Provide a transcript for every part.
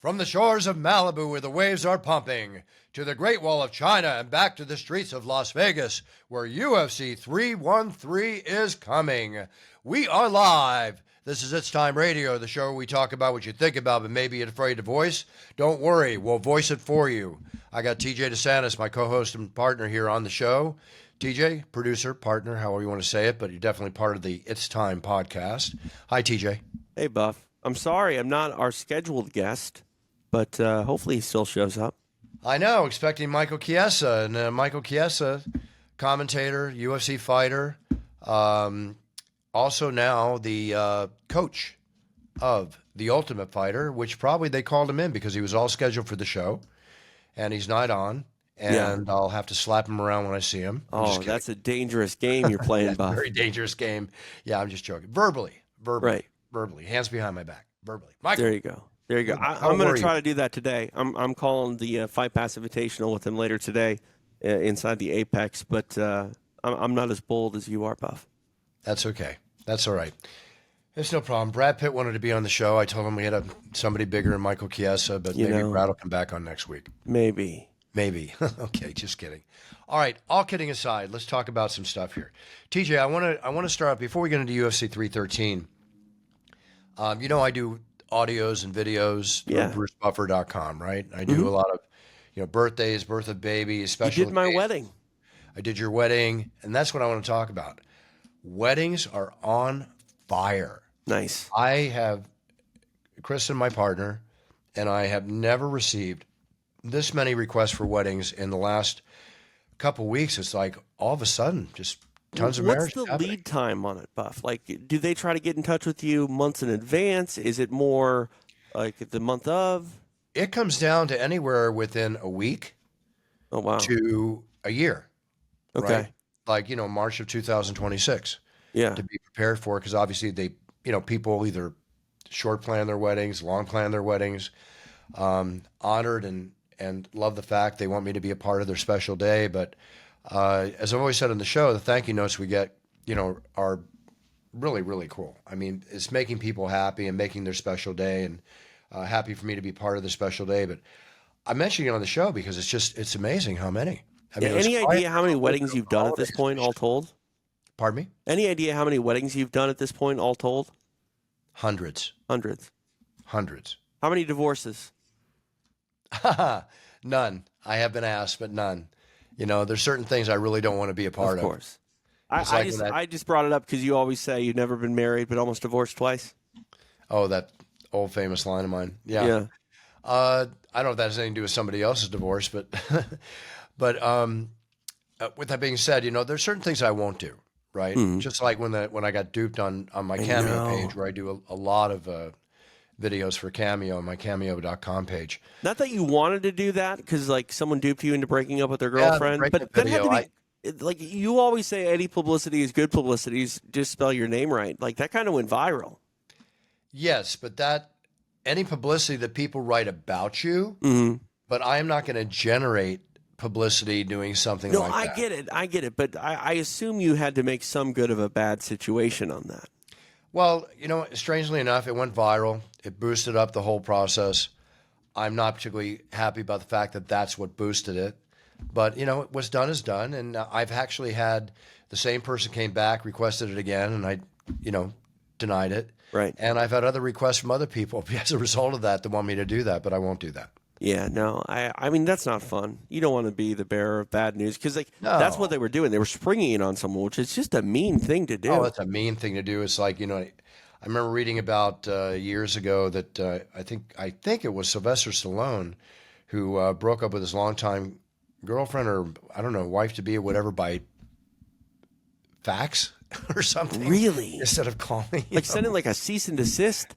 From the shores of Malibu where the waves are pumping, to the Great Wall of China and back to the streets of Las Vegas where UFC 313 is coming. We are live. This is It's Time Radio, the show where we talk about what you think about but maybe you're afraid to voice. Don't worry, we'll voice it for you. I got TJ Santis, my co-host and partner here on the show. TJ, producer, partner, however you want to say it, but you're definitely part of the It's Time podcast. Hi, TJ. Hey, Buff. I'm sorry I'm not our scheduled guest, but hopefully he still shows up. I know, expecting Michael Chiesa. And Michael Chiesa, commentator, UFC fighter, also now the coach of The Ultimate Fighter, which probably they called him in because he was all scheduled for the show, and he's not on. And I'll have to slap him around when I see him. Oh, that's a dangerous game you're playing, Buff. Very dangerous game. Yeah, I'm just joking. Verbally. Right. Verbally. Hands behind my back. Verbally. Michael. There you go. I'm going to try to do that today. I'm calling the Fight Pass Invitational with him later today inside the Apex, but I'm not as bold as you are, Buff. That's okay. That's all right. It's no problem. Brad Pitt wanted to be on the show. I told him we had somebody bigger than Michael Chiesa, but maybe Brad will come back on next week. Maybe. Okay, just kidding. All right, all kidding aside, let's talk about some stuff here. TJ, I want to start before we get into UFC 313. I do audios and videos on BruceBuffer.com, right? I do a lot of, birthdays, birth of babies, special. You did my wedding. I did your wedding, and that's what I want to talk about. Weddings are on fire. Nice. I have, Kristen, my partner, and I have never received this many requests for weddings in the last couple weeks. It's like all of a sudden, just tons of marriages. What's the lead time on it, Buff? Like, do they try to get in touch with you months in advance? Is it more like the month of? It comes down to anywhere within a week to a year. Okay. Right? Like, March of 2026. Yeah. To be prepared for, because obviously they, people either short plan their weddings, long plan their weddings, honored and love the fact they want me to be a part of their special day. But as I've always said on the show, the thank you notes we get, are really, really cool. I mean, it's making people happy and making their special day, and happy for me to be part of the special day. But I'm mentioning it on the show because it's amazing how many. I mean, any idea how many weddings you've done at this point, all told? Pardon me? Any idea how many weddings you've done at this point, all told? Hundreds. How many divorces? None. I have been asked, but none. There's certain things I really don't want to be a part of. Of course. I just brought it up because you always say you've never been married but almost divorced twice. Oh, that old famous line of mine. Yeah. I don't know if that has anything to do with somebody else's divorce, but with that being said, there's certain things I won't do, right? Mm-hmm. Just like when I got duped on my Cameo page, where I do a lot of videos for Cameo on my Cameo.com page. Not that you wanted to do that because someone duped you into breaking up with their girlfriend, but that had to be you always say any publicity is good publicity. Just spell your name right. That kind of went viral. Yes, but any publicity that people write about you, but I am not going to generate publicity doing something like that. No, I get it. But I assume you had to make some good of a bad situation on that. Well, strangely enough, it went viral. It boosted up the whole process. I'm not particularly happy about the fact that that's what boosted it. But, what's done is done. And I've actually had the same person came back, requested it again, and I, denied it. Right. And I've had other requests from other people as a result of that want me to do that, but I won't do that. Yeah, no, I mean, that's not fun. You don't want to be the bearer of bad news because that's what they were doing. They were springing it on someone, which is just a mean thing to do. Oh, that's a mean thing to do. It's like, I remember reading about years ago that I think it was Sylvester Stallone who broke up with his longtime girlfriend or, I don't know, wife-to-be or whatever by fax or something. Really? Instead of calling. Sending a cease and desist?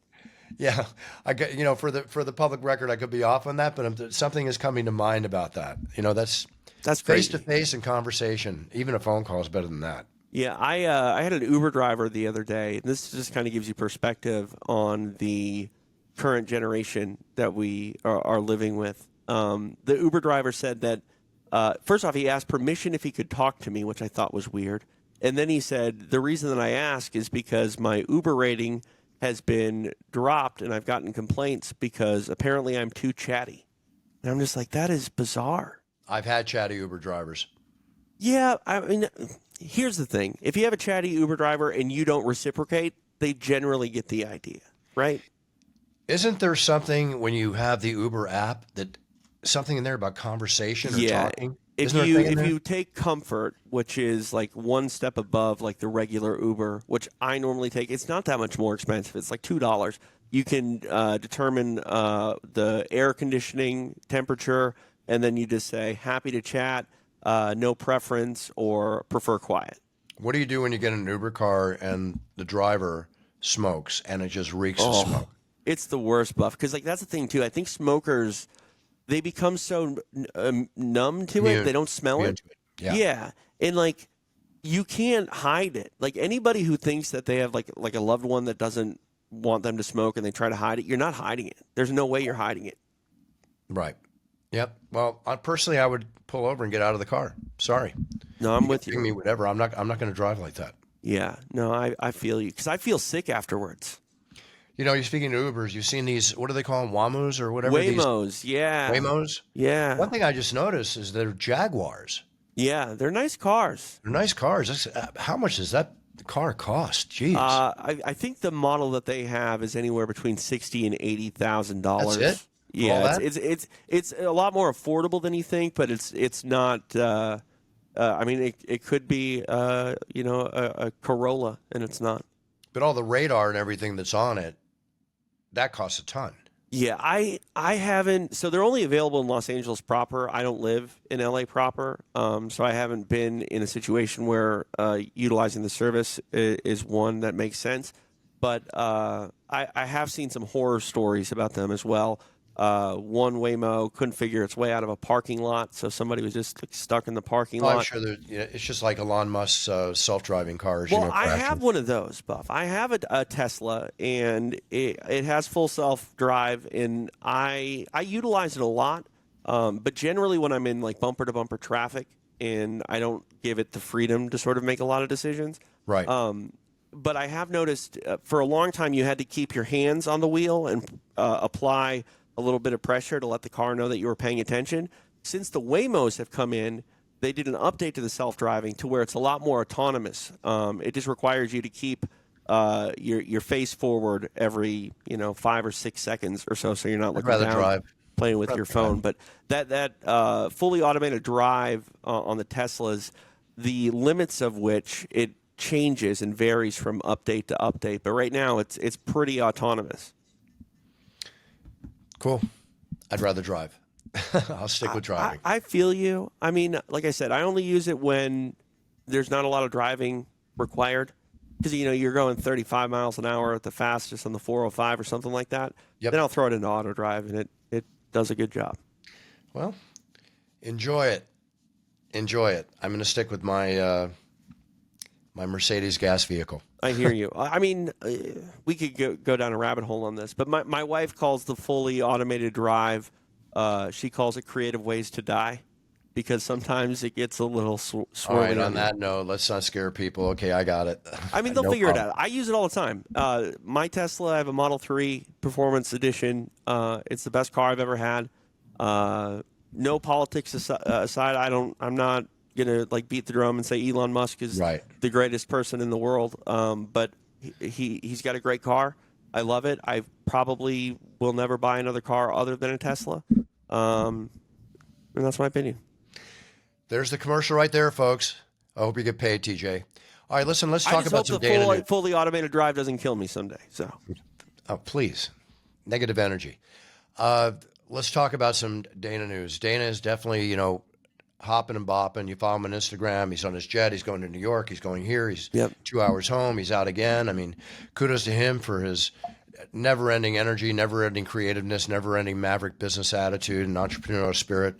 Yeah, I got for the public record, I could be off on that, but something is coming to mind about that. That's face to face and conversation. Even a phone call is better than that. Yeah, I had an Uber driver the other day. This just kind of gives you perspective on the current generation that we are living with. The Uber driver said that first off, he asked permission if he could talk to me, which I thought was weird, and then he said the reason that I ask is because my Uber rating has been dropped, and I've gotten complaints because apparently I'm too chatty. And I'm just like, that is bizarre. I've had chatty Uber drivers. Yeah, I mean, here's the thing. If you have a chatty Uber driver and you don't reciprocate, they generally get the idea, right? Isn't there something when you have the Uber app that something in there about conversation or talking? If you take comfort, which is like one step above like the regular Uber, which I normally take, it's not that much more expensive. It's like $2. You can determine the air conditioning temperature, and then you just say happy to chat, no preference, or prefer quiet. What do you do when you get in an Uber car and the driver smokes and it just reeks of smoke? It's the worst, Buff, because like that's the thing too. I think smokers, they become so numb to it, they don't smell it. Yeah, and like you can't hide it. Like anybody who thinks that they have like a loved one that doesn't want them to smoke and they try to hide it, you're not hiding it. There's no way you're hiding it. Right. Yep. Well, personally, I would pull over and get out of the car. Sorry. No, I'm with you. Me whatever. I'm not going to drive like that. Yeah. No, I feel you because I feel sick afterwards. You know, you're speaking to Ubers. You've seen these. What do they call them? Wamus or whatever. Waymos. Yeah. Waymos. Yeah. One thing I just noticed is they're Jaguars. Yeah, they're nice cars. They're nice cars. How much does that car cost? Jeez. I think the model that they have is anywhere between $60,000 and $80,000. That's it. Yeah, it's a lot more affordable than you think, but it's not. I mean, it could be a Corolla, and it's not. But all the radar and everything that's on it, that costs a ton. Yeah, I haven't. So they're only available in Los Angeles proper. I don't live in LA proper, so I haven't been in a situation where utilizing the service is one that makes sense. But I have seen some horror stories about them as well. One Waymo couldn't figure its way out of a parking lot, so somebody was just like, stuck in the parking lot. I'm sure it's just like Elon Musk's self-driving cars. Well, I have one of those, Buff. I have a Tesla, and it has full self-drive, and I utilize it a lot. But generally, when I'm in like bumper-to-bumper traffic, and I don't give it the freedom to sort of make a lot of decisions, right? But I have noticed for a long time you had to keep your hands on the wheel and apply a little bit of pressure to let the car know that you were paying attention. Since the Waymos have come in, they did an update to the self-driving to where it's a lot more autonomous. It just requires you to keep your face forward every 5 or 6 seconds or so you're not looking down, playing with your phone. But that fully automated drive on the Teslas, the limits of which it changes and varies from update to update. But right now, it's pretty autonomous. Cool. I'd rather drive. I'll stick with driving. I feel you. I mean, like I said, I only use it when there's not a lot of driving required. Because, you're going 35 miles an hour at the fastest on the 405 or something like that. Yep. Then I'll throw it into auto drive, and it does a good job. Well, enjoy it. Enjoy it. I'm going to stick with my my Mercedes gas vehicle. I hear you. I mean, we could go down a rabbit hole on this, but my wife calls the fully automated drive, she calls it creative ways to die, because sometimes it gets a little swerving. All right, on that note, let's not scare people. Okay, I got it. I mean, they'll figure it out. I use it all the time. My Tesla, I have a Model 3 Performance Edition. It's the best car I've ever had. No politics aside, I'm not gonna like beat the drum and say Elon Musk is the greatest person in the world, but he's got a great car. I love it. I probably will never buy another car other than a Tesla, and that's my opinion. There's the commercial right there, folks. I hope you get paid, TJ. All right, listen, let's talk about some data news. Fully automated drive doesn't kill me someday. So, please, negative energy. Let's talk about some Dana news. Dana is definitely, hopping and bopping. You follow him on Instagram. He's on his jet. He's going to New York. He's going here. He's 2 hours home. He's out again. I mean, kudos to him for his never-ending energy, never-ending creativeness, never-ending maverick business attitude and entrepreneurial spirit,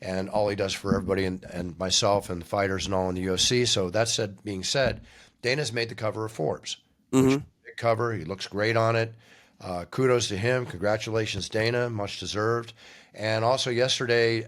and all he does for everybody and myself and the fighters and all in the UFC. So that being said, Dana's made the cover of Forbes. Big cover. He looks great on it. Kudos to him. Congratulations, Dana. Much deserved. And also yesterday,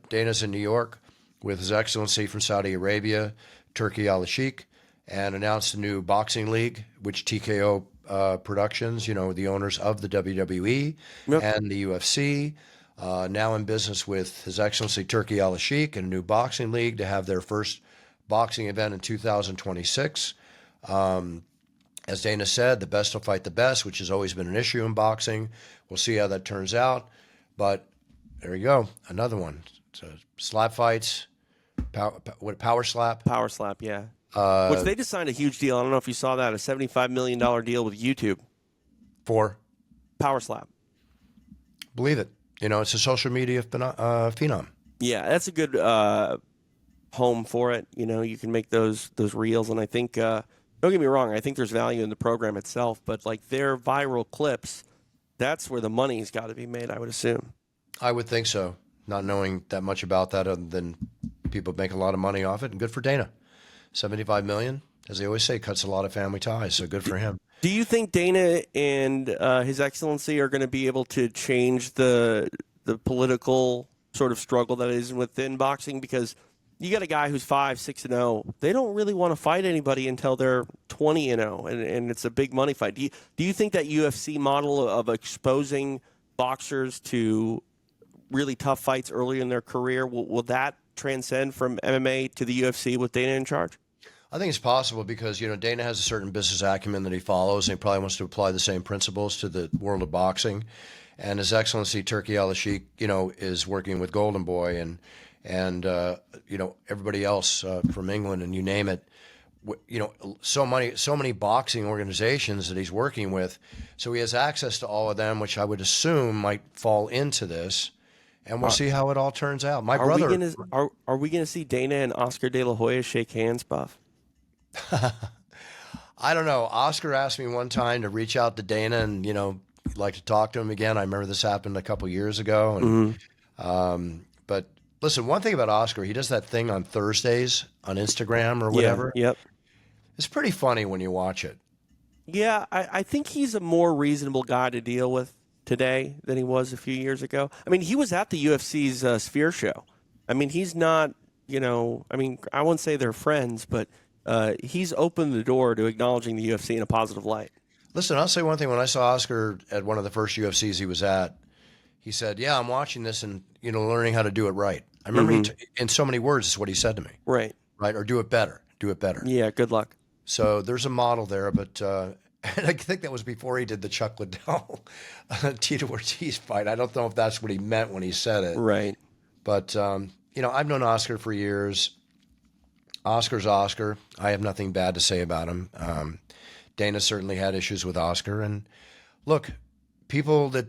Dana's in New York with His Excellency from Saudi Arabia, Turki Al Sheikh, and announced a new boxing league, which TKO Productions, the owners of the WWE Yep. and the UFC. Now in business with His Excellency Turki Al-Sheikh and a new boxing league to have their first boxing event in 2026. As Dana said, the best will fight the best, which has always been an issue in boxing. We'll see how that turns out. But there you go, another one. So slap fights, power slap. Power slap, yeah. Which they just signed a huge deal. I don't know if you saw that, a $75 million deal with YouTube. For Power slap. believe it. It's a social media phenom. Yeah, that's a good home for it. You can make those reels, and I think don't get me wrong, I think there's value in the program itself, but like their viral clips, that's where the money's got to be made, I would assume. I would think so, not knowing that much about that other than people make a lot of money off it, and good for Dana. $75 million, as they always say, cuts a lot of family ties, so good for him. Do you think Dana and His Excellency are going to be able to change the political sort of struggle that is within boxing? Because you got a guy who's 5-6-0. They don't really want to fight anybody until they're 20-0, and it's a big money fight. Do you think that UFC model of exposing boxers to really tough fights early in their career, will that transcend from MMA to the UFC with Dana in charge? I think it's possible because, Dana has a certain business acumen that he follows, and he probably wants to apply the same principles to the world of boxing. And His Excellency Turki Al-Sheikh, is working with Golden Boy and everybody else from England, and you name it. So many boxing organizations that he's working with. So he has access to all of them, which I would assume might fall into this. And we'll see how it all turns out. My brother, are we gonna see Dana and Oscar De La Hoya shake hands, Buff? I don't know. Oscar asked me one time to reach out to Dana and like to talk to him again. I remember this happened a couple years ago. And but listen, one thing about Oscar, he does that thing on Thursdays on Instagram or whatever. Yeah, yep. It's pretty funny when you watch it. Yeah, I think he's a more reasonable guy to deal with today than he was a few years ago. I mean, he was at the UFC's Sphere show. I mean, he's not, I wouldn't say they're friends, but he's opened the door to acknowledging the UFC in a positive light. Listen, I'll say one thing. When I saw Oscar at one of the first UFCs he was at, he said, yeah, I'm watching this and, learning how to do it right. I remember in so many words, is what he said to me. Right. Right, or do it better. Do it better. Yeah, good luck. So there's a model there, but and I think that was before he did the Chuck Liddell Tito Ortiz fight. I don't know if that's what he meant when he said it. Right. But, I've known Oscar for years. Oscar's Oscar. I have nothing bad to say about him. Dana certainly had issues with Oscar. And look, people that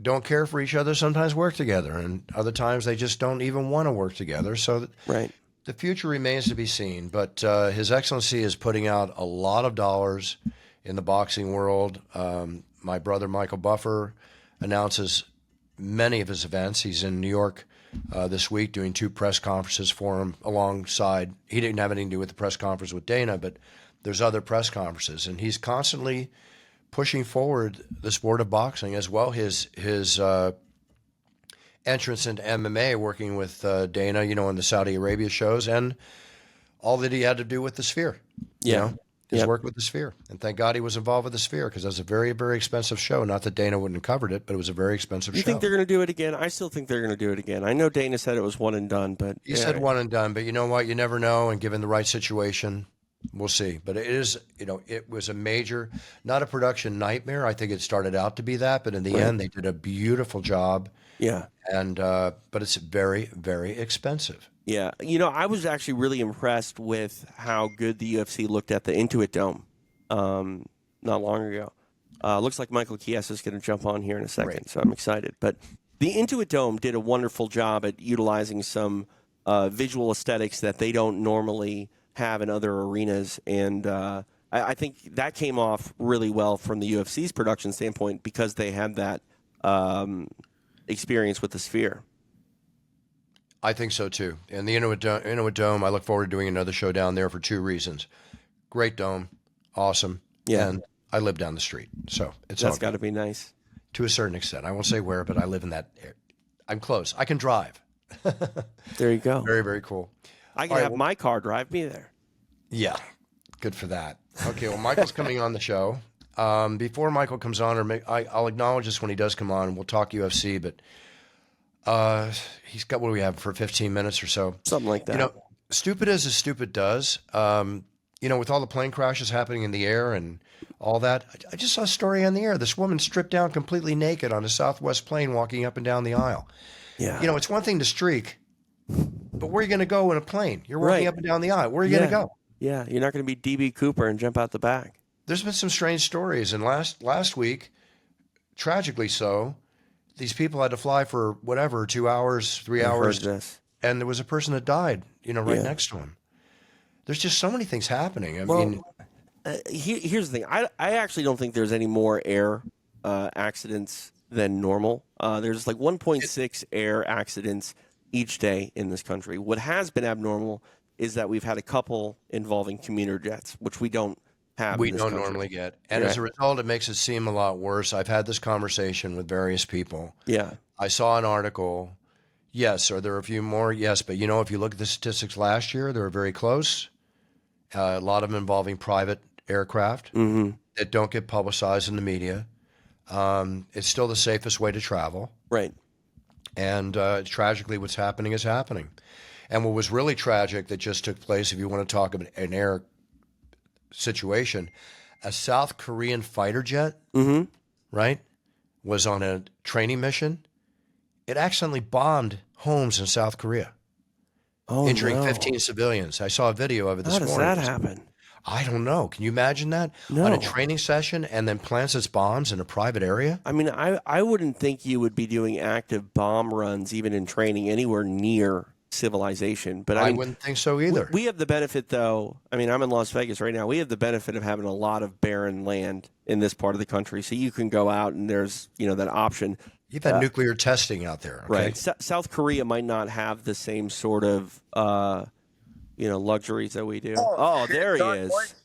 don't care for each other sometimes work together, and other times they just don't even want to work together. So right. The future remains to be seen. But His Excellency is putting out a lot of dollars in the boxing world. My brother, Michael Buffer, announces many of his events. He's in New York this week doing 2 press conferences for him alongside. He didn't have anything to do with the press conference with Dana, but there's other press conferences. And he's constantly pushing forward the sport of boxing as well. His entrance into MMA, working with Dana, in the Saudi Arabia shows, and all that he had to do with the Sphere. His work with the Sphere. And thank God he was involved with the Sphere, because it was a very, very expensive show. Not that Dana wouldn't have covered it, but it was a very expensive show. You think they're going to do it again? I still think they're going to do it again. I know Dana said it was one and done, but he said one and done. But you know what? You never know. And given the right situation, we'll see. But it is, it was a major, not a production nightmare. I think it started out to be that, but in the end, they did a beautiful job. Yeah. And but it's very, very expensive. Yeah. I was actually really impressed with how good the UFC looked at the Intuit Dome not long ago. Looks like Michael Chiesa is going to jump on here in a second, so I'm excited. But the Intuit Dome did a wonderful job at utilizing some visual aesthetics that they don't normally have in other arenas. And I think that came off really well from the UFC's production standpoint because they had that experience with the Sphere. I think so too. And the Inuit Dome, I look forward to doing another show down there for 2 reasons. Great dome, awesome, and I live down the street, so that's got to be nice to a certain extent. I won't say where, but I live in that area. I'm close. I can drive. There you go. Very, very cool. I can have my car drive me there. Yeah, good for that. Okay, well, Michael's coming on the show. Before Michael comes on, I'll acknowledge this when he does come on. We'll talk UFC, but he's got, what do we have for 15 minutes or so? Something like that. You know, stupid as stupid does. With all the plane crashes happening in the air and all that, I just saw a story on the air. This woman stripped down completely naked on a Southwest plane walking up and down the aisle. Yeah. It's one thing to streak, but where are you going to go in a plane? You're walking up and down the aisle. Where are you going to go? Yeah, you're not going to be D.B. Cooper and jump out the back. There's been some strange stories, and last week, tragically so, these people had to fly for whatever, 2 hours, 3 hours, and there was a person that died, right next to him. There's just so many things happening. I mean, here's the thing. I actually don't think there's any more air accidents than normal. There's like 1.6 air accidents each day in this country. What has been abnormal is that we've had a couple involving commuter jets, which we don't have. We don't normally get. And as a result, it makes it seem a lot worse. I've had this conversation with various people. Yeah. I saw an article. Yes. Are there a few more? Yes. But, if you look at the statistics last year, they were very close. A lot of them involving private aircraft that don't get publicized in the media. It's still the safest way to travel. Right. And tragically, what's happening is happening. And what was really tragic that just took place, if you want to talk about an air situation, a South Korean fighter jet, right, was on a training mission. It accidentally bombed homes in South Korea, injuring 15 civilians. I saw a video of it this morning. How does that happen? I don't know. Can you imagine that? No. On a training session and then plants its bombs in a private area? I mean, I wouldn't think you would be doing active bomb runs, even in training, anywhere near civilization. But I wouldn't think so either. We have the benefit, though. I mean, I'm in Las Vegas right now. We have the benefit of having a lot of barren land in this part of the country. So you can go out and there's, that option. You've had nuclear testing out there. Okay? Right. South Korea might not have the same sort of, luxuries that we do. Oh, there he is.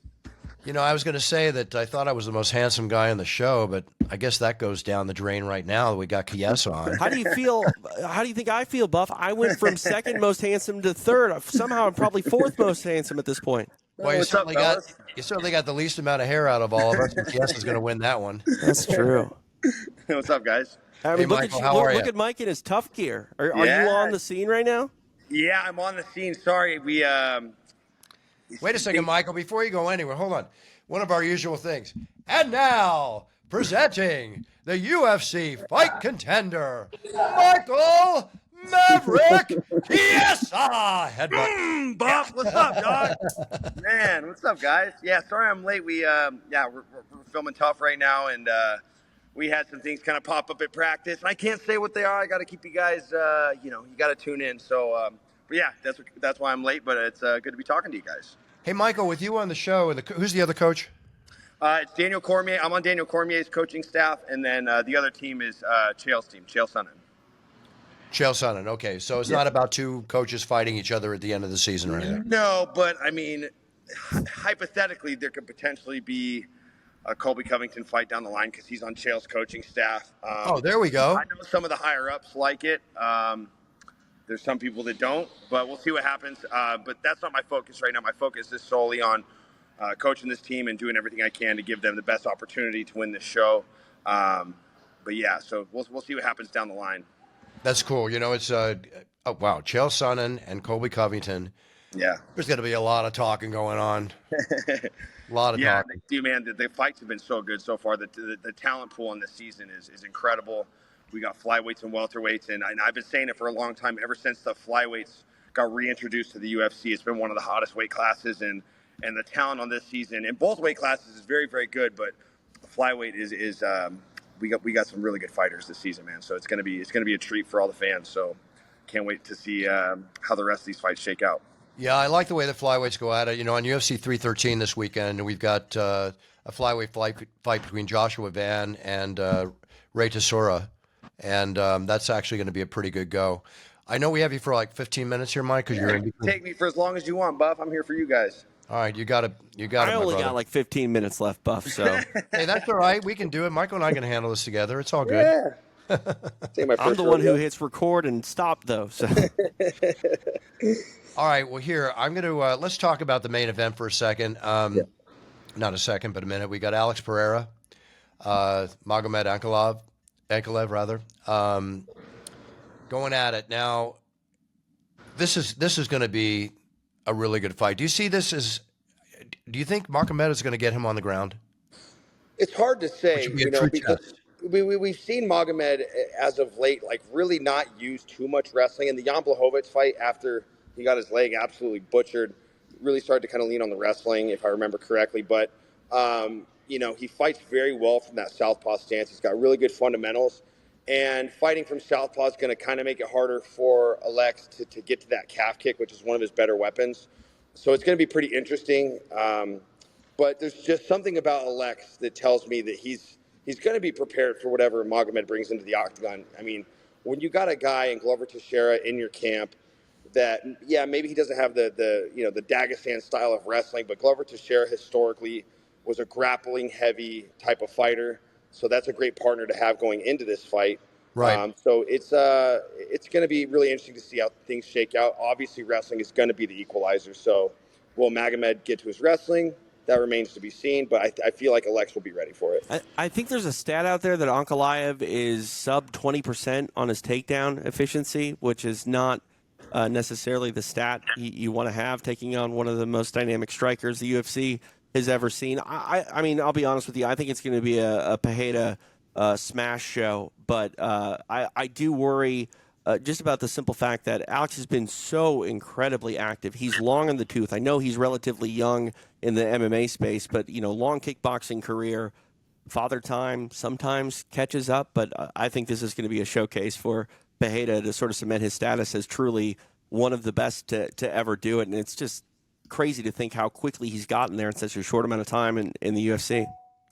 I was going to say that I thought I was the most handsome guy on the show, but I guess that goes down the drain right now that we got Chiesa on. How do you feel? How do you think I feel, Buff? I went from second most handsome to third. Somehow I'm probably fourth most handsome at this point. Well, you certainly got the least amount of hair out of all of us. Chiesa's going to win that one. That's true. What's up, guys? I mean, look Michael, look at Mike in his tough gear. Are you on the scene right now? Yeah, I'm on the scene. Sorry, we. Wait a second, Michael. Before you go anywhere, hold on. One of our usual things. And now, presenting the UFC fight contender, Michael Maverick Chiesa. Headbutt. Buff, what's up, dog? Man, what's up, guys? Yeah, sorry I'm late. We're filming tough right now, and we had some things kind of pop up at practice. I can't say what they are. I got to keep you guys, you got to tune in. So, but yeah, that's why I'm late. But it's good to be talking to you guys. Hey, Michael, with you on the show, and who's the other coach? It's Daniel Cormier. I'm on Daniel Cormier's coaching staff, and then the other team is Chael's team, Chael Sonnen. Chael Sonnen. Okay, so it's not about two coaches fighting each other at the end of the season or anything. No, but I mean, hypothetically, there could potentially be a Colby Covington fight down the line because he's on Chael's coaching staff. There we go. I know some of the higher ups like it. There's some people that don't, but we'll see what happens. But that's not my focus right now. My focus is solely on coaching this team and doing everything I can to give them the best opportunity to win this show. But yeah, so we'll see what happens down the line. That's cool. It's wow, Chael Sonnen and Colby Covington. Yeah, there's going to be a lot of talking going on. A lot of talking. Yeah, man, the fights have been so good so far. The talent pool on this season is incredible. We got flyweights and welterweights, and I've been saying it for a long time. Ever since the flyweights got reintroduced to the UFC, it's been one of the hottest weight classes, and the talent on this season in both weight classes is very, very good. But flyweight is we got some really good fighters this season, man. So it's gonna be a treat for all the fans. So can't wait to see how the rest of these fights shake out. Yeah, I like the way the flyweights go at it. On UFC 313 this weekend, we've got a flyweight fight between Joshua Van and Ray Tesora. And that's actually going to be a pretty good go. I know we have you for like 15 minutes here, Mike. Take me for as long as you want, Buff. I'm here for you guys. All right, you got it. I only got like 15 minutes left, Buff. So hey, that's all right. We can do it. Michael and I can handle this together. It's all good. Yeah. I'm the one who hits record and stop, though. So. All right. Well, here I'm going to let's talk about the main event for a second. Not a second, but a minute. We got Alex Pereira Magomed Ankalaev rather, going at it now. This is going to be a really good fight. Do you see this as? Do you think Magomed is going to get him on the ground, It's hard to which say, would be a true because test? we've seen Magomed as of late, like really not use too much wrestling. In the Jan Blachowicz fight, after he got his leg absolutely butchered, really started to kind of lean on the wrestling, if I remember correctly. But he fights very well from that southpaw stance. He's got really good fundamentals, and fighting from southpaw is going to kind of make it harder for Alex to get to that calf kick, which is one of his better weapons. So it's going to be pretty interesting. But there's just something about Alex that tells me that he's going to be prepared for whatever Magomed brings into the octagon. I mean, when you got a guy in Glover Teixeira in your camp that, yeah, maybe he doesn't have the Dagestan style of wrestling, but Glover Teixeira historically was a grappling heavy type of fighter. So that's a great partner to have going into this fight. Right. So it's going to be really interesting to see how things shake out. Obviously, wrestling is going to be the equalizer. So will Magomed get to his wrestling? That remains to be seen, but I feel like Alex will be ready for it. I think there's a stat out there that Ankalaev is sub 20% on his takedown efficiency, which is not necessarily the stat you want to have taking on one of the most dynamic strikers the UFC has ever seen. I mean, I'll be honest with you. I think it's going to be a Pereira smash show, but I do worry just about the simple fact that Alex has been so incredibly active. He's long in the tooth. I know he's relatively young in the MMA space, but long kickboxing career, father time sometimes catches up. But I think this is going to be a showcase for Pereira to sort of cement his status as truly one of the best to ever do it. And it's just crazy to think how quickly he's gotten there in such a short amount of time in the UFC.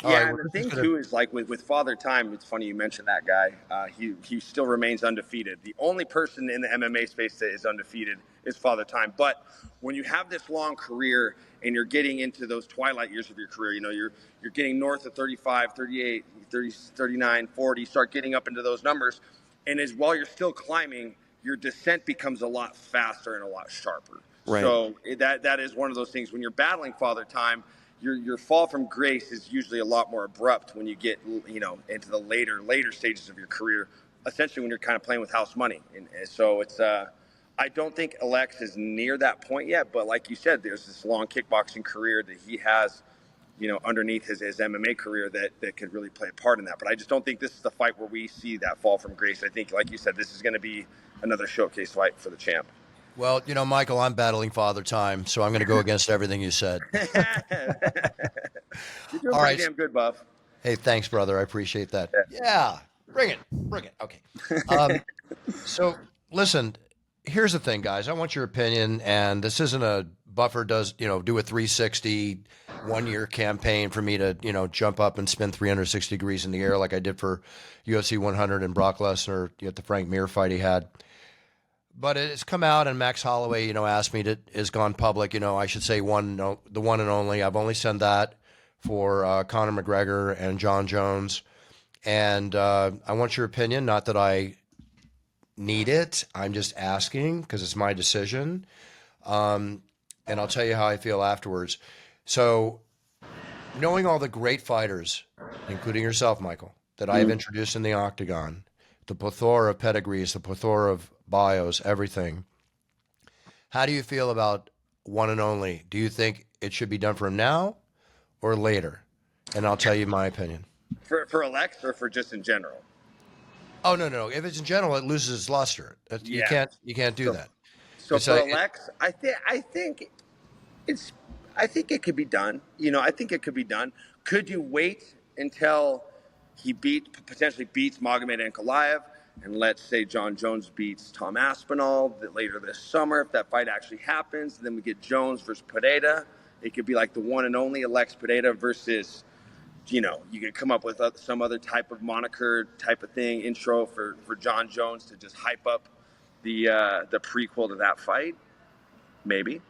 Yeah, and the thing too is like with Father Time. It's funny you mentioned that guy. He still remains undefeated. The only person in the MMA space that is undefeated is Father Time. But when you have this long career and you're getting into those twilight years of your career, you're getting north of 35, 38, 30, 39, 40. Start getting up into those numbers, and while you're still climbing, your descent becomes a lot faster and a lot sharper. Right. So that is one of those things when you're battling Father Time. Your fall from grace is usually a lot more abrupt when you get into the later stages of your career, essentially when you're kind of playing with house money. And so it's I don't think Alex is near that point yet, but like you said, there's this long kickboxing career that he has underneath his MMA career that could really play a part in that. But I just don't think this is the fight where we see that fall from grace. I think, like you said, this is going to be another showcase fight for the champ. Well, Michael, I'm battling Father Time, so I'm going to go against everything you said. You're doing All right. pretty damn good, Buff. Hey, thanks, brother. I appreciate that. Yeah. Bring it. Okay. So, listen, here's the thing, guys. I want your opinion, and this isn't a Buffer does, do a 360 1-year campaign for me to, jump up and spin 360 degrees in the air like I did for UFC 100 and Brock Lesnar at the Frank Mir fight he had. But it's come out, and Max Holloway, asked me has gone public. I should say the one and only. I've only sent that for Conor McGregor and John Jones, and I want your opinion. Not that I need it. I'm just asking because it's my decision, and I'll tell you how I feel afterwards. So, knowing all the great fighters, including yourself, Michael, that I have introduced in the octagon, the plethora of pedigrees, the plethora of bios, everything. How do you feel about one and only? Do you think it should be done for him now or later? And I'll tell you my opinion. For Alex or for just in general? Oh, no. If it's in general, it loses its luster. You can't do that. So for Alex, I think it could be done. I think it could be done. Could you wait until he potentially beats Magomed Ankalaev, and let's say John Jones beats Tom Aspinall later this summer? If that fight actually happens, then we get Jones versus Pereira. It could be like the one and only Alex Pereira versus, you could come up with some other type of moniker type of thing, intro for John Jones to just hype up the prequel to that fight. Maybe.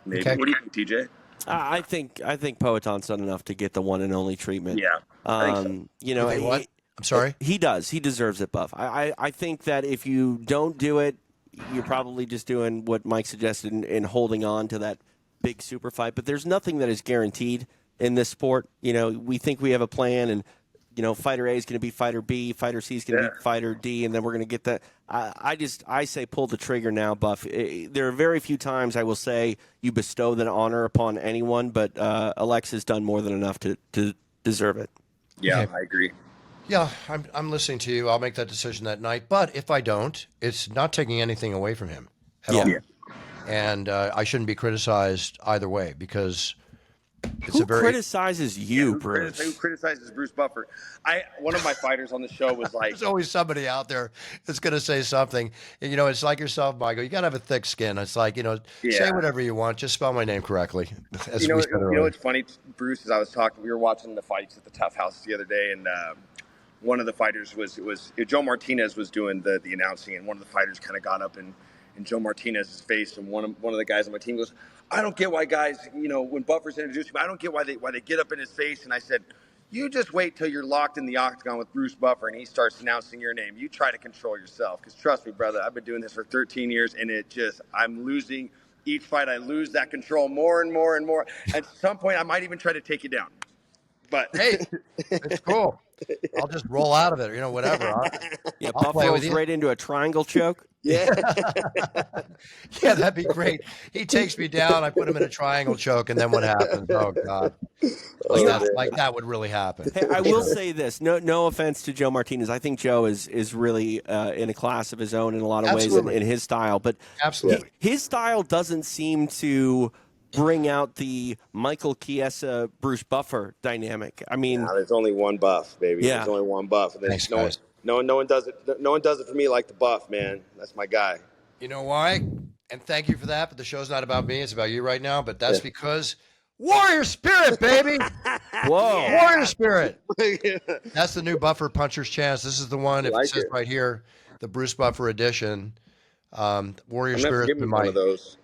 Okay. What do you think, TJ? I think Poetan's done enough to get the one and only treatment. Yeah. I think so. What? I'm sorry? He does. He deserves it, Buff. I think that if you don't do it, you're probably just doing what Mike suggested in holding on to that big super fight. But there's nothing that is guaranteed in this sport. We think we have a plan, and fighter A is going to be fighter B, fighter C is going to be fighter D, and then we're going to get that. I say pull the trigger now, Buff. There are very few times I will say you bestow that honor upon anyone, but Alexa's done more than enough to deserve it. Yeah, Okay. I agree. Yeah, I'm listening to you. I'll make that decision that night. But if I don't, it's not taking anything away from him at all. Yeah. And I shouldn't be criticized either way because it's Who a very criticizes you, Who Bruce? criticizes Bruce Buffer? One of my fighters on the show was like, there's always somebody out there that's going to say something. And, it's like yourself, Michael. You got to have a thick skin. It's like, say Yeah. whatever you want. Just spell my name correctly. As you know, we said you know earlier. what's funny, Bruce? Is we were watching the fights at the Tough House the other day, and one of the fighters was Joe Martinez was doing the announcing, and one of the fighters kind of got up in Joe Martinez's face, and one of the guys on my team goes, "I don't get why guys, when Buffer's introduced him, I don't get why they get up in his face." And I said, "You just wait till you're locked in the octagon with Bruce Buffer and he starts announcing your name. You try to control yourself, because trust me, brother, I've been doing this for 13 years, and I'm losing each fight. I lose that control more and more and more. At some point, I might even try to take you down." But Hey, it's cool. I'll just roll out of it, whatever. Yeah, I'll Buff play with rolls you. right into a triangle choke. yeah, Yeah, that'd be great. He takes me down. I put him in a triangle choke, and then what happens? Oh God, that would really happen. Hey, I will say this. No offense to Joe Martinez. I think Joe is really in a class of his own in a lot of Absolutely. ways in his style. But Absolutely. his style doesn't seem to bring out the Michael Chiesa, Bruce Buffer dynamic. I mean, there's only one Buff, baby. Yeah. There's only one Buff. And then Thanks, no one, guys. no one does it. No one does it for me like the Buff, man. That's my guy. You know why? And thank you for that. But the show's not about me; it's about you right now. But that's because Warrior Spirit, baby. whoa. Warrior Spirit. That's the new Buffer Puncher's Chance. This is the one. If like it says it. right here, the Bruce Buffer edition. Warrior I'm gonna have to Spirit's give me been one my of those.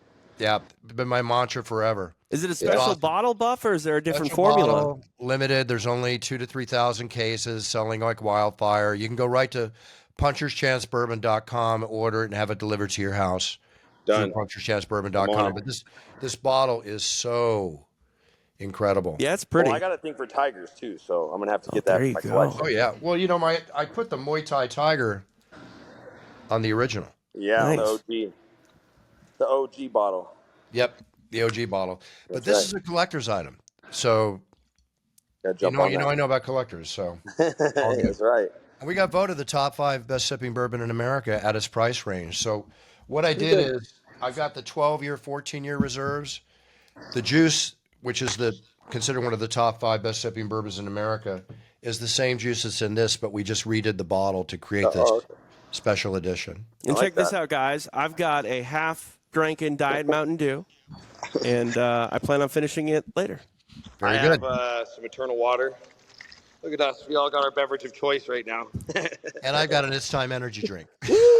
been my mantra forever. Is it a special awesome. bottle, Buff, or is there a different Special formula? bottle, limited. There's only 2,000 to 3,000 cases, selling like wildfire. You can go right to puncherschancebourbon.com, order it, and have it delivered to your house. Done. Through I'm on puncherschancebourbon.com. it. But this bottle is so incredible. Yeah, it's pretty. Well, I got a thing for tigers too, so I'm gonna have to get there that you for my go. collection. Oh yeah. Well, I put the Muay Thai Tiger on the original. Yeah, Nice. the OG bottle. Yep, the OG bottle. But That's this right. is a collector's item. So Gotta jump on that. I know about collectors. So all good. That's right. And we got voted the top 5 best sipping bourbon in America at its price range. So what I did is I've got the 12-year, 14-year reserves. The juice, which is considered one of the top 5 best sipping bourbons in America, is the same juice that's in this, but we just redid the bottle to create this okay. special edition. And I check like this that. out, guys. I've got a half-drinking Diet Mountain Dew, and I plan on finishing it later. Very I good. have some Eternal Water. Look at us. We all got our beverage of choice right now. And I've got an It's Time energy drink.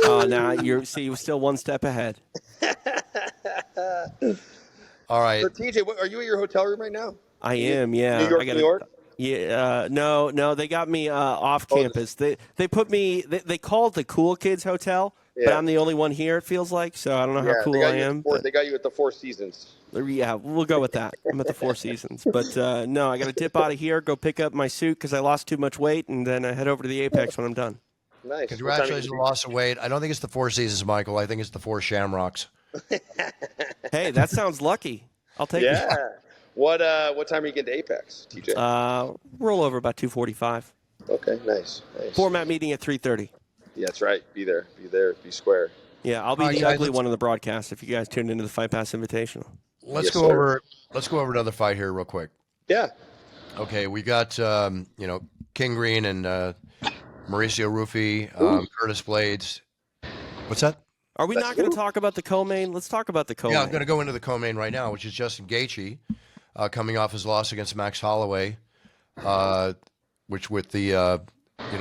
Now you're still one step ahead. All right. So, TJ, are you at your hotel room right now? I am, yeah. New York, I gotta, New York? Yeah, no, they got me off campus. They put me. They call it the Cool Kids Hotel, but Yeah. I'm the only one here. It feels like, so I don't know how cool I am. They got you at the Four Seasons. Yeah, we'll go with that. I'm at the Four Seasons, but no, I got to dip out of here, go pick up my suit because I lost too much weight, and then I head over to the Apex when I'm done. Nice. Congratulations on the loss of weight. I don't think it's the Four Seasons, Michael. I think it's the Four Shamrocks. Hey, that sounds lucky. I'll take it. Yeah. What time are you getting to Apex, TJ? Roll over about 2:45. Okay, nice. Format meeting at 3:30. Yeah, that's right. Be there. Be square. Yeah, I'll be All right, the guys, ugly let's- one on the broadcast if you guys tuned into the Fight Pass Invitational. Let's Yes, go sir. over another fight here real quick. Yeah. Okay, we got King Green and Mauricio Rufy, Curtis Blades. What's that? Are we not going to talk about the co-main? Let's talk about the co-main. Yeah, I'm going to go into the co-main right now, which is Justin Gaethje coming off his loss against Max Holloway, which with the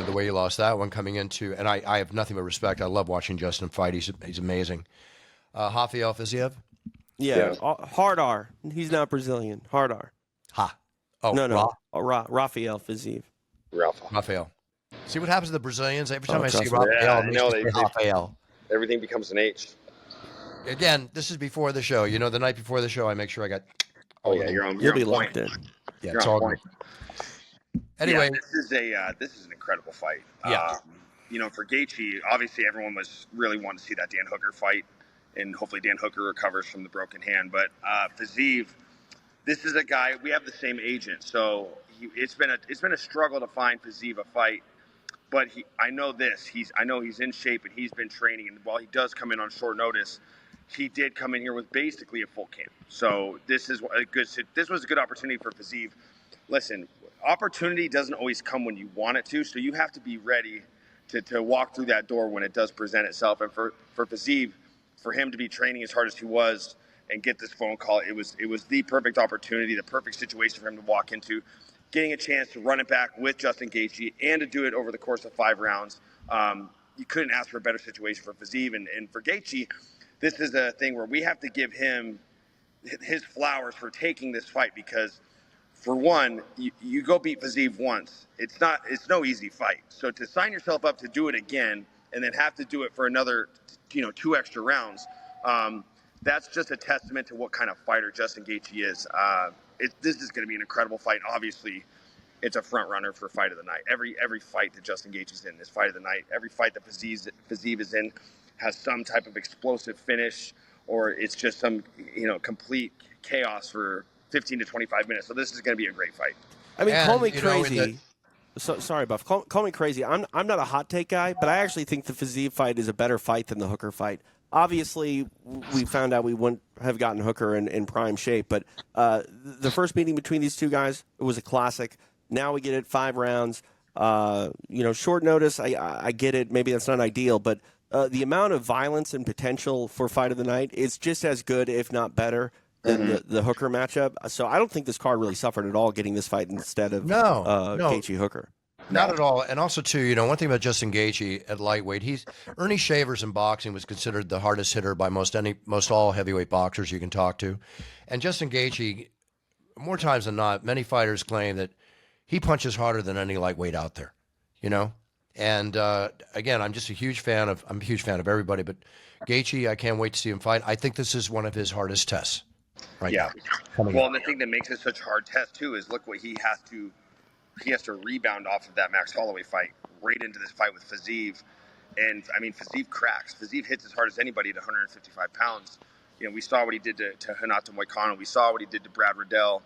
the way he lost that one coming into, and I have nothing but respect. I love watching Justin fight. He's amazing. Rafael Fiziev. Yeah, hard R. He's not Brazilian. Hard R. Ha. Oh, No. Rafael Fiziev. Rafael. See what happens to the Brazilians every time I see trust me. Rafael. Yeah, it makes I know, me they- say Rafael. Everything becomes an H. Again, this is before the show. The night before the show, I make sure I got. Oh yeah, you're You'll be on locked point. in. Yeah, You're it's on all point. good. Anyway, this is an incredible fight. yeah. For Gaethje, obviously everyone was really wanting to see that Dan Hooker fight, and hopefully Dan Hooker recovers from the broken hand. But Fiziev, this is a guy, we have the same agent, so it's been a struggle to find Fiziev a fight. But I know he's in shape and he's been training. And while he does come in on short notice, he did come in here with basically a full camp. So this was a good opportunity for Fiziev. Listen, opportunity doesn't always come when you want it to, so you have to be ready to walk through that door when it does present itself. And for Fiziev, for him to be training as hard as he was and get this phone call, it was the perfect opportunity, the perfect situation for him to walk into, getting a chance to run it back with Justin Gaethje and to do it over the course of 5 rounds. You couldn't ask for a better situation for Fiziev. And for Gaethje, this is a thing where we have to give him his flowers for taking this fight, because for one, you go beat Fiziev once. It's no easy fight. So to sign yourself up to do it again and then have to do it for another, 2 extra rounds, that's just a testament to what kind of fighter Justin Gaethje is. This is going to be an incredible fight. Obviously, it's a front runner for fight of the night. Every fight that Justin Gaethje's in is fight of the night. Every fight that Fiziev is in has some type of explosive finish, or it's just some complete chaos for 15 to 25 minutes. So this is going to be a great fight. I mean, call me And, you know, crazy. Sorry, Buff. Call me crazy. I'm not a hot take guy, but I actually think the Fiziev fight is a better fight than the Hooker fight. Obviously, we found out we wouldn't have gotten Hooker in prime shape, but the first meeting between these two guys, it was a classic. Now we get it 5 rounds. Short notice, I get it. Maybe that's not ideal, but the amount of violence and potential for fight of the night is just as good, if not better, than the Hooker matchup. So I don't think this card really suffered at all getting this fight instead of No. Gaethje Hooker. Not at all. And also, too, one thing about Justin Gaethje at lightweight, Ernie Shavers in boxing was considered the hardest hitter by most all heavyweight boxers you can talk to. And Justin Gaethje, more times than not, many fighters claim that he punches harder than any lightweight out there, And again, I'm a huge fan of everybody, but Gaethje, I can't wait to see him fight. I think this is one of his hardest tests. Right. Yeah. Now. Well, and the thing that makes it such a hard test too is look what he has to rebound off of that Max Holloway fight right into this fight with Fiziev. And I mean, Fiziev cracks. Fiziev hits as hard as anybody at 155 pounds. We saw what he did to Renato Moicano. We saw what he did to Brad Riddell.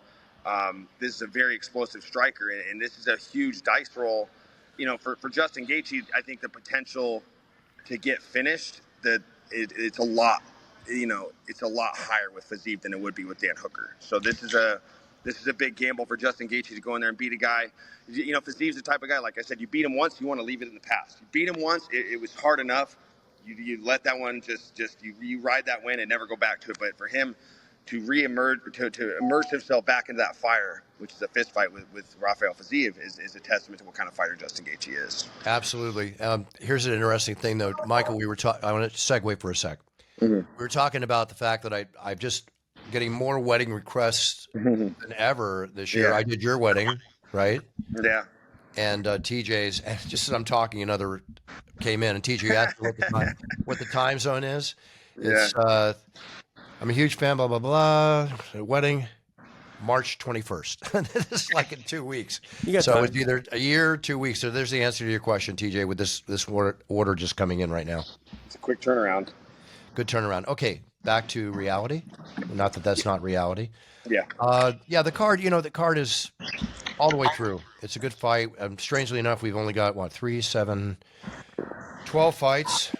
This is a very explosive striker, and this is a huge dice roll. For Justin Gaethje, I think the potential to get finished, it's a lot. It's a lot higher with Fiziev than it would be with Dan Hooker. So this is a big gamble for Justin Gaethje to go in there and beat a guy. Fiziev's the type of guy, like I said, you beat him once, you want to leave it in the past. You beat him once, it was hard enough. You let that one you ride that win and never go back to it. But for him to to immerse himself back into that fire, which is a fist fight with Rafael Fiziev, is a testament to what kind of fighter Justin Gaethje is. Absolutely. Here's an interesting thing, though, Michael. I want to segue for a sec. Mm-hmm. We were talking about the fact that I'm just getting more wedding requests than ever this year. Yeah. I did your wedding, right? Yeah. And TJ's, and just as I'm talking, another came in, and TJ asked me what the time zone is. It's I'm a huge fan, blah, blah, blah. Wedding, March 21st. This is like in 2 weeks. So time. it's either a year or 2 weeks. So there's the answer to your question, TJ, with this order just coming in right now. It's a quick turnaround. Good turnaround. Okay, back to reality. Not that that's not reality. Yeah. The card, the card is all the way through. It's a good fight. Strangely enough, we've only got, 3, 7, 12 fights,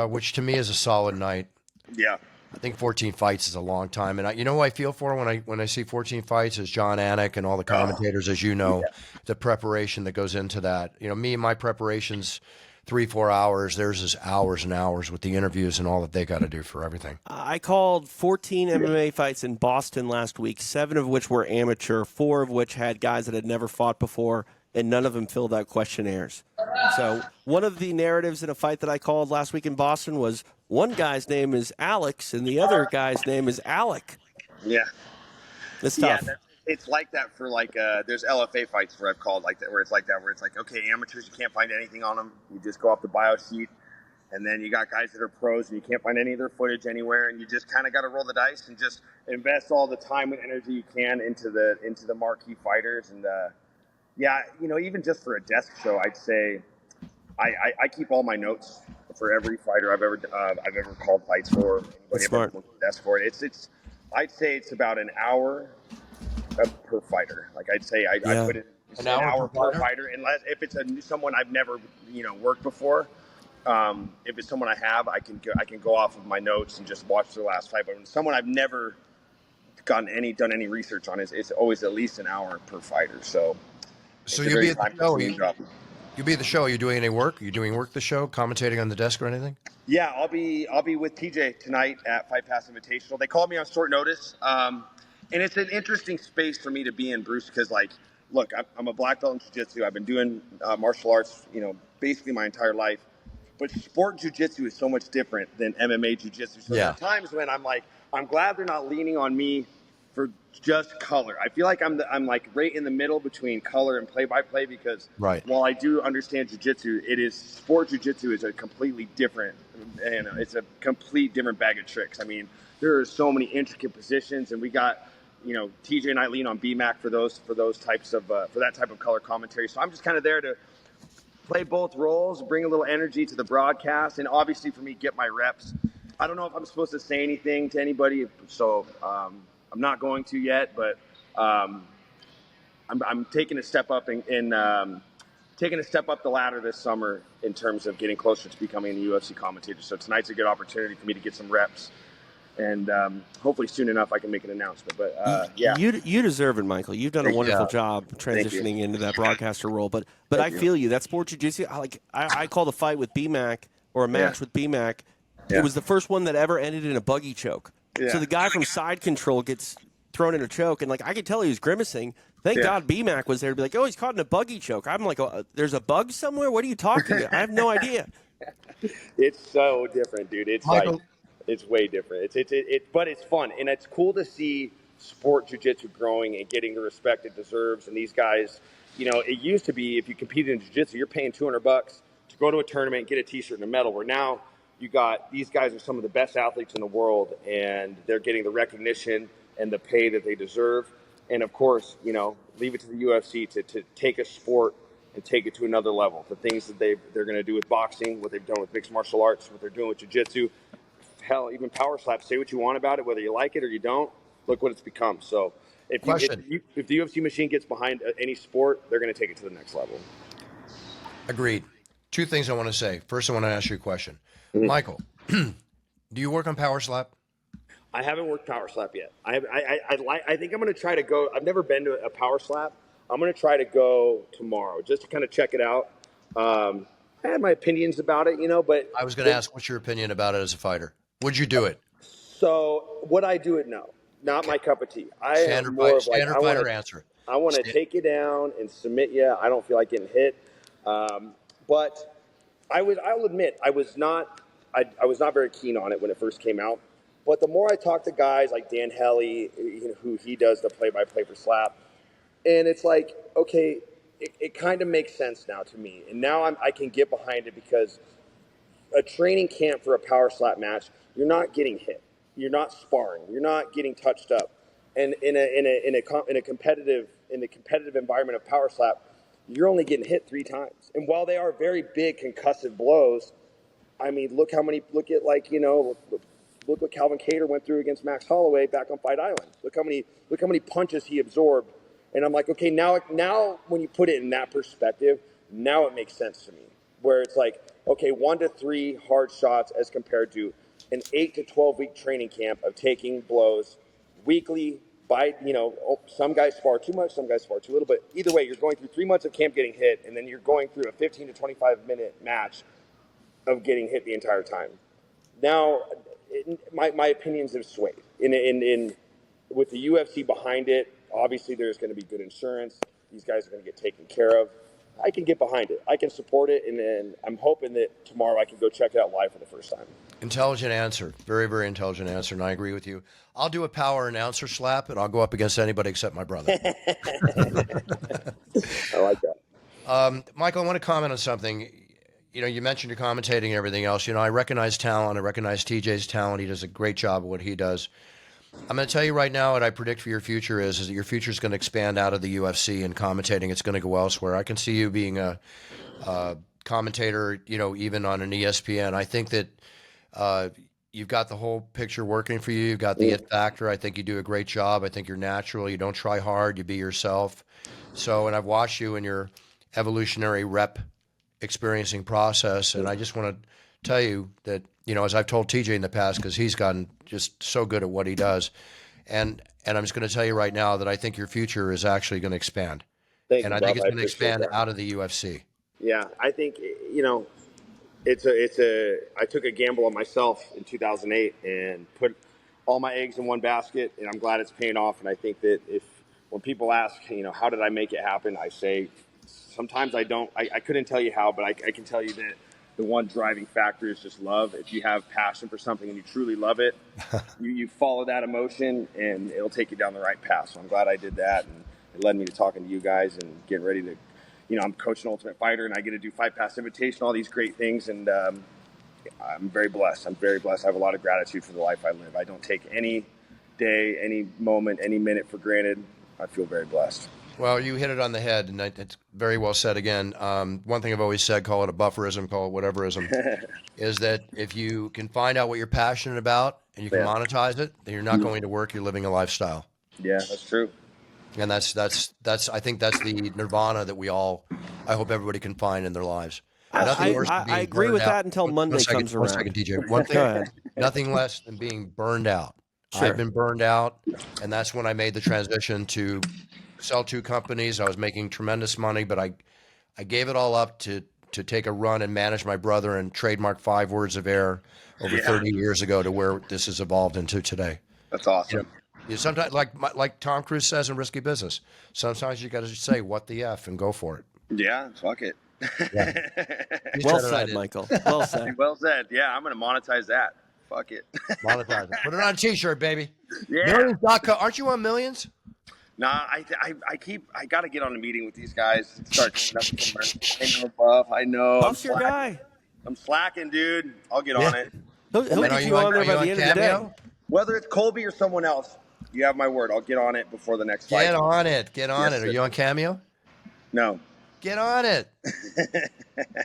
which to me is a solid night. Yeah. I think 14 fights is a long time. And who I feel for when I see 14 fights is John Anik and all the commentators, as you know, the preparation that goes into that. My preparation's 3-4 hours. Theirs is hours and hours with the interviews and all that they got to do for everything. I called 14 MMA fights in Boston last week, 7 of which were amateur, 4 of which had guys that had never fought before, and none of them filled out questionnaires. So one of the narratives in a fight that I called last week in Boston was one guy's name is Alex and the other guy's name is Alec. Yeah. It's tough. Yeah, it's like that for there's LFA fights where I've called like that, where it's like, okay, amateurs, you can't find anything on them. You just go off the bio sheet. And then you got guys that are pros and you can't find any of their footage anywhere. And you just kind of got to roll the dice and just invest all the time and energy you can into the marquee fighters. And, Yeah, even just for a desk show, I'd say I keep all my notes for every fighter I've ever called fights for. That's Anybody I've ever smart. booked a desk for. It's I'd say it's about an hour per fighter. Like I'd say I Yeah. put it it's An an hour hour per per fighter? fighter, unless if it's someone I've never worked before. If it's someone I have, I can go off of my notes and just watch their last fight. But when someone I've never done any research on, it's always at least an hour per fighter. So So it's a you'll be very at the show. time-consuming job. You'll be at the show. Are you doing any work? Are you doing work the show, commentating on the desk or anything? Yeah, I'll be with TJ tonight at Fight Pass Invitational. They called me on short notice, and it's an interesting space for me to be in, Bruce, because look, I'm a black belt in jiu-jitsu. I've been doing martial arts, basically my entire life. But sport jiu-jitsu is so much different than MMA jiu-jitsu. So there are Yeah. times when I'm glad they're not leaning on me for just color. I feel like I'm like right in the middle between color and play-by-play, because Right. while I do understand jiu-jitsu, sport jiu-jitsu is a completely different, and it's a complete different bag of tricks. I mean, there are so many intricate positions, and we got, TJ and I lean on BMAC for those types of for that type of color commentary. So I'm just kind of there to play both roles, bring a little energy to the broadcast, and obviously for me, get my reps. I don't know if I'm supposed to say anything to anybody, so I'm not going to yet, but I'm taking a step up taking a step up the ladder this summer in terms of getting closer to becoming a UFC commentator. So tonight's a good opportunity for me to get some reps, and hopefully soon enough I can make an announcement. But yeah, You deserve it, Michael. You've done a Thank you. wonderful Yeah. job Thank you. transitioning into that broadcaster role. But I Thank you. feel you. That sport jiu-jitsu, I called a fight with BMAC or a match Yeah. with BMAC. Yeah. It was the first one that ever ended in a buggy choke. Yeah. So the guy from side control gets thrown in a choke, and I could tell he was grimacing. Thank Yeah. God BMAC was there to be like, oh, he's caught in a buggy choke. I'm like, oh, there's a bug somewhere? What are you talking about? I have no idea. It's so different, dude. It's Michael, it's way different. But it's fun, and it's cool to see sport jiu-jitsu growing and getting the respect it deserves. And these guys, it used to be if you competed in jiu-jitsu, you're paying $200 to go to a tournament, get a T-shirt and a medal. Where now you got these guys are some of the best athletes in the world, and they're getting the recognition and the pay that they deserve. And of course, leave it to the UFC to take a sport and take it to another level. The things that they're going to do with boxing, what they've done with mixed martial arts, what they're doing with jiu-jitsu, hell, even power slap. Say what you want about it, whether you like it or you don't. Look what it's become. So if question. if the UFC machine gets behind any sport, they're going to take it to the next level. Agreed. Two things I want to say. First, I want to ask you a question. Michael, do you work on Power Slap? I haven't worked power slap yet. I think I'm going to try to go. I've never been to a power slap. I'm going to try to go tomorrow just to kind of check it out. I had my opinions about it, but I was going to ask, what's your opinion about it as a fighter? Would you do it? So would I do it? No, not my cup of tea. I am more of like Standard fighter answer. I want to take you down and submit you. I don't feel like getting hit. But I'll admit I was not very keen on it when it first came out. But the more I talk to guys like Dan Helly, who he does the play-by-play for Slap, and it's like, okay, it kind of makes sense now to me. And now I can get behind it, because a training camp for a power slap match, you're not getting hit, you're not sparring, you're not getting touched up, and in a competitive environment of power slap, you're only getting hit 3 times. And while they are very big concussive blows, I mean, look what Calvin Kattar went through against Max Holloway back on Fight Island. Look how many punches he absorbed. And I'm like, okay, now when you put it in that perspective, now it makes sense to me. Where it's like, okay, 1 to 3 hard shots as compared to an 8 to 12 week training camp of taking blows weekly. Some guys spar too much, some guys spar too little, but either way, you're going through 3 months of camp getting hit, and then you're going through a 15 to 25-minute match of getting hit the entire time. Now, my opinions have swayed. With the UFC behind it, obviously there's going to be good insurance. These guys are going to get taken care of. I can get behind it. I can support it, and I'm hoping that tomorrow I can go check it out live for the first time. Intelligent answer. Very, very intelligent answer, and I agree with you. I'll do a power announcer slap, and I'll go up against anybody except my brother. I like that. Michael, I want to comment on something. You mentioned your commentating and everything else. I recognize talent. I recognize TJ's talent. He does a great job of what he does. I'm going to tell you right now what I predict for your future is that your future is going to expand out of the UFC and commentating. It's going to go elsewhere. I can see you being a commentator, even on an ESPN. I think that you've got the whole picture working for you. You've got the it factor. I think you do a great job. I think you're natural. You don't try hard. You be yourself. So, and I've watched you in your evolutionary rep experiencing process, and I just want to tell you that, as I've told TJ in the past, because he's gotten just so good at what he does, and I'm just going to tell you right now that I think your future is actually going to expand. Thank And you, I think Bob. it's I going to appreciate expand that. out of the UFC. Yeah, I think I took a gamble on myself in 2008 and put all my eggs in one basket, and I'm glad it's paying off. And I think that when people ask, how did I make it happen, I say sometimes I don't. I couldn't tell you how, but I can tell you that the one driving factor is just love. If you have passion for something and you truly love it, you follow that emotion, and it'll take you down the right path. So I'm glad I did that, and it led me to talking to you guys and getting ready to. I'm coaching Ultimate Fighter, and I get to do Fight Pass Invitation, all these great things, and I'm very blessed. I have a lot of gratitude for the life I live. I don't take any day, any moment, any minute for granted. I feel very blessed. Well, you hit it on the head, and it's very well said again. One thing I've always said, call it a bufferism, call it whateverism, is that if you can find out what you're passionate about and you can monetize it, then you're not going to work, you're living a lifestyle. Yeah, that's true. And that's I think that's the nirvana that I hope everybody can find in their lives. I agree with that until Monday comes around. 1 second, TJ. One thing, nothing less than being burned out. Sure. I've been burned out, and that's when I made the transition to sell 2 companies. I was making tremendous money, but I gave it all up to take a run and manage my brother and trademark 5 words of air over 30 years ago to where this has evolved into today. That's awesome. Sometimes, like Tom Cruise says in Risky Business, sometimes you got to say "what the f" and go for it. Yeah, fuck it. Yeah. Well said, Michael. Well said. Well said. Yeah, I'm going to monetize that. Fuck it. Monetize it. Put it on a T-shirt, baby. Yeah. Millions.com. Aren't you on Millions? Nah, I got to get on a meeting with these guys. Start I know, Buff. I know. Buff's your guy. I'm slacking, dude. I'll get on it. He'll get you on there by the end of the day. Whether it's Colby or someone else, you have my word. I'll get on it before the next fight. Get on it. Get on Yes, it. Are sir. you on Cameo? No. Get on it.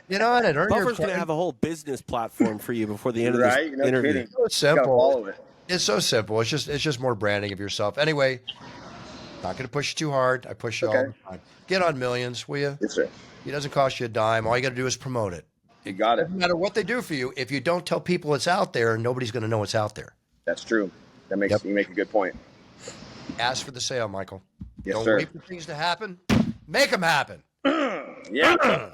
Get on it. Earn your Buffer's going to coin. have a whole business platform for you before the end of Right? this No interview. kidding. So You gotta simple. follow it. It's so simple. It's just more branding of yourself. Anyway, not going to push you too hard. I push you all Okay. the time. Get on Millions, will you? Yes, sir. It doesn't cost you a dime. All you got to do is promote it. You got it. No matter what they do for you, if you don't tell people it's out there, nobody's going to know it's out there. That's true. That makes you make a good point. Ask for the sale, Michael. Yes, Don't sir. wait for things to happen. Make them happen. Yeah.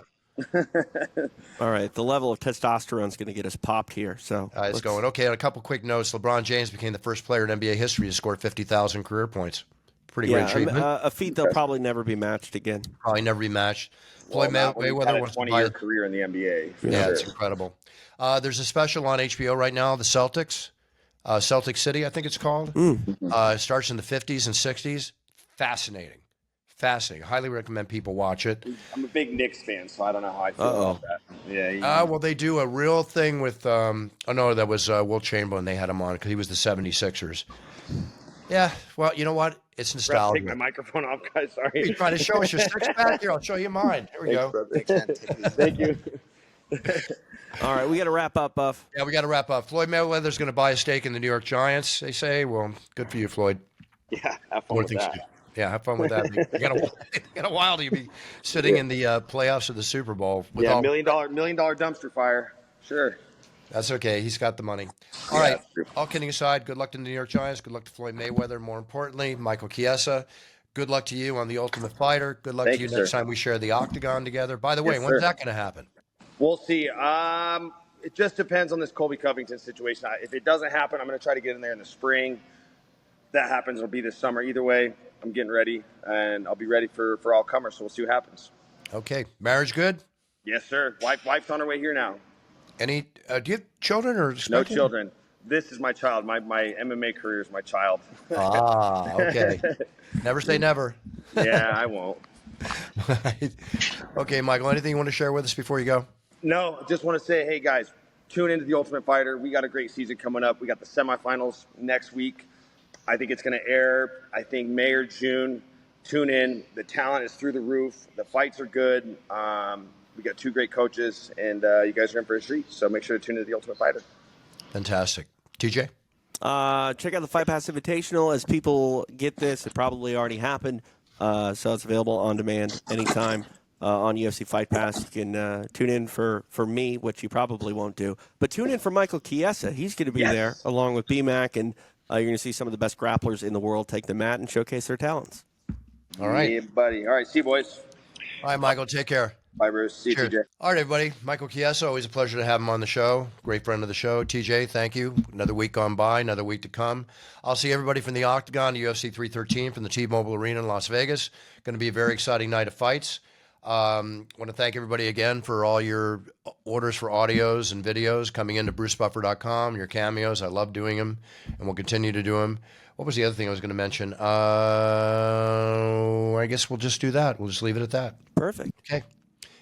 All right, the level of testosterone is going to get us popped here. So It's let's- going. Okay, a couple quick notes. LeBron James became the first player in NBA history to score 50,000 career points. Pretty great Yeah, achievement. a feat that'll probably never be matched again. Probably never be matched. Well, Floyd not when you've had Mayweather a wants to 20-year buy. career in the NBA. for Yeah, sure. it's incredible. There's a special on HBO right now, the Celtics. Celtic City, I think it's called. It starts in the 50s and 60s. Fascinating. Highly recommend people watch it. I'm a big Knicks fan, so I don't know how I feel about that. Yeah. Well, they do a real thing with, that was Will Chamberlain. They had him on because he was the 76ers. Yeah, well, you know what? It's Take nostalgia. my microphone off, guys. You're Sorry. trying to show us your six-pack? Here, I'll show you mine. Here we go. Thank you. All right, we got to wrap up, Buff. Yeah, we got to wrap up. Floyd Mayweather's going to buy a stake in the New York Giants, they say. Well, good for you, Floyd. Yeah, have fun One with thing that. to do. Yeah, have fun with that. You got a while to be sitting in the playoffs of the Super Bowl. With Yeah, all, million dollar dumpster fire. Sure. That's okay. He's got the money. All Yeah, right. that's true. All kidding aside, good luck to the New York Giants. Good luck to Floyd Mayweather. More importantly, Michael Chiesa. Good luck to you on The Ultimate Fighter. Good luck Thank to you you, next sir. time we share the octagon together. By the way, Yes, when's sir. that going to happen? We'll see. It just depends on this Colby Covington situation. If it doesn't happen, I'm going to try to get in there in the spring. If that happens, it'll be this summer. Either way, I'm getting ready, and I'll be ready for all comers. So we'll see what happens. Okay. Marriage good? Yes, sir. Wife's on her way here now. Any? Do you have children or No expecting? children. This is my child. My MMA career is my child. Ah, okay. Never say never. Yeah, I won't. Okay, Michael, anything you want to share with us before you go? No, just want to say, hey, guys, tune into The Ultimate Fighter. We got a great season coming up. We got the semifinals next week. I think it's going to air, I think, May or June. Tune in. The talent is through the roof. The fights are good. We got 2 great coaches, and you guys are in for a treat. So make sure to tune in to The Ultimate Fighter. Fantastic. TJ? Check out the Fight Pass Invitational. As people get this, it probably already happened. So it's available on demand anytime on UFC Fight Pass. You can tune in for me, which you probably won't do. But tune in for Michael Chiesa. He's going to be there along with BMAC, and you're going to see some of the best grapplers in the world take the mat and showcase their talents. All right. Yeah, buddy. All right, see you, boys. All right, Michael, take care. Bye, Bruce. See you, Cheers. TJ. All right, everybody. Michael Chiesa, always a pleasure to have him on the show. Great friend of the show. TJ, thank you. Another week gone by, another week to come. I'll see everybody from the Octagon to UFC 313 from the T-Mobile Arena in Las Vegas. Going to be a very exciting night of fights. Want to thank everybody again for all your orders for audios and videos coming into brucebuffer.com, your cameos. I love doing them, and we'll continue to do them. What was the other thing I was going to mention? I guess we'll just do that. We'll just leave it at that. Perfect. Okay.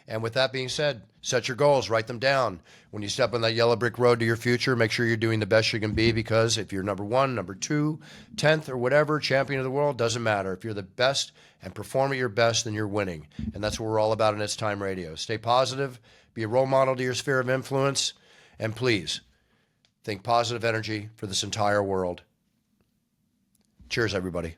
And with that being said, set your goals, write them down. When you step on that yellow brick road to your future, make sure you're doing the best you can be, because if you're number 1, number 2, 10th or whatever, champion of the world, doesn't matter. If you're the best and perform at your best, then you're winning. And that's what we're all about in It's Time Radio. Stay positive, be a role model to your sphere of influence, and please think positive energy for this entire world. Cheers, everybody.